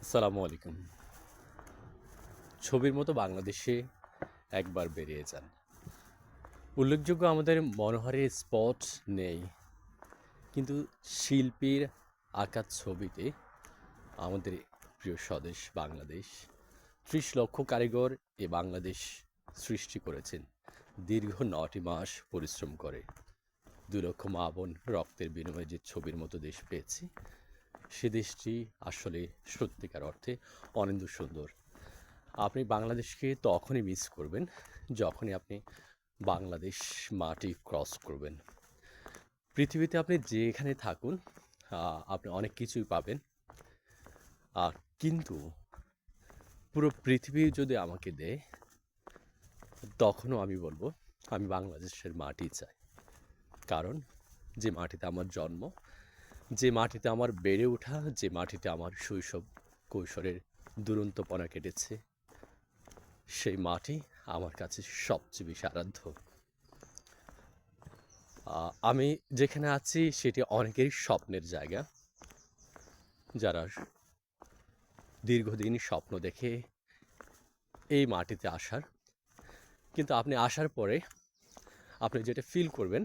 আসসালামু আলাইকুম। ছবির মতো বাংলাদেশে একবার বেরিয়ে যান। উল্লেখযোগ্য আমাদের মনোহারী স্পট নেই, কিন্তু শিল্পীর আঁকা ছবিতে আমাদের প্রিয় স্বদেশ বাংলাদেশ ৩০ লক্ষ কারিগর এ বাংলাদেশ সৃষ্টি করেছেন দীর্ঘ ৯টি মাস পরিশ্রম করে। ২ লক্ষ মা বোন রক্তের বিনিময়ে যে ছবির মতো দেশ পেয়েছি, সে দেশটি আসলে সত্যিকার অর্থে অনিন্দ্য সুন্দর। আপনি বাংলাদেশকে তখনই মিস করবেন যখনই আপনি বাংলাদেশ মাটি ক্রস করবেন। পৃথিবীতে আপনি যেখানে থাকুন, আপনি অনেক কিছুই পাবেন। কিন্তু পুরো পৃথিবী যদি আমাকে দেয়, তখনও আমি বলবো আমি বাংলাদেশের মাটি চাই। কারণ যে মাটিতে আমার জন্ম, যে মাটিতে আমার বেড়ে ওঠা, যে মাটিতে আমার শৈশব কৈশোরের দুরন্তপনা কেটেছে, সেই মাটি আমার কাছে সবচেয়ে বেশি আরাধ্য। আমি যেখানে আছি সেটি অনেকেরই স্বপ্নের জায়গা, যারা দীর্ঘদিন স্বপ্ন দেখে এই মাটিতে আসার। কিন্তু আপনি আসার পরে আপনি যেটা ফিল করবেন,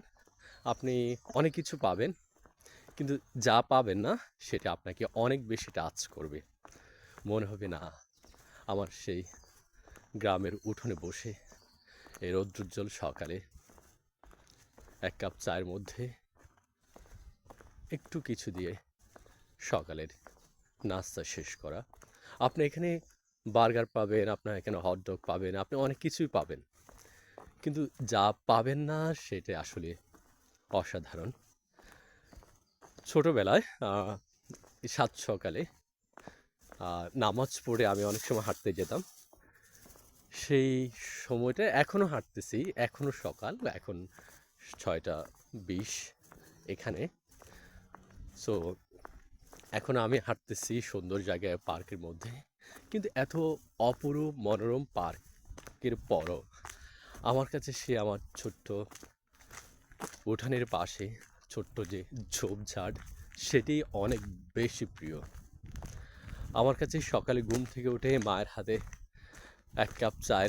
আপনি অনেক কিছু পাবেন, কিন্তু যা পাবেন না সেটা আপনাকে অনেক বেশি টাচ করবে। মনে হবে না আমার সেই গ্রামের উঠোনে বসে এই রৌদ্রোজ্জ্বল সকালে এক কাপ চায়ের মধ্যে একটু কিছু দিয়ে সকালের নাস্তা শেষ করা। আপনি এখানে বার্গার পাবেন, আপনার এখানে হটডগ পাবেন, আপনি অনেক কিছুই পাবেন। কিন্তু যা পাবেন না সেটা আসলে অসাধারণ। ছোটবেলায় সাত সকালে নামাজ পড়ে আমি অনেক সময় হাঁটতে যেতাম। সেই সময়টা এখনও হাঁটতেছি, এখনও সকাল, এখন ৬টা ২০ এখানে। সো এখন আমি হাঁটতেছি সুন্দর জায়গায় পার্কের মধ্যে, কিন্তু এত অপরূপ মনোরম পার্কের পরও আমার কাছে সে আমার ছোট্ট উঠানের পাশে ছোট্ট যে ঝোপঝাড়, সেটি অনেক বেশি প্রিয় আমার কাছে। সকালে ঘুম থেকে উঠে মায়ের হাতে এক কাপ চায়ের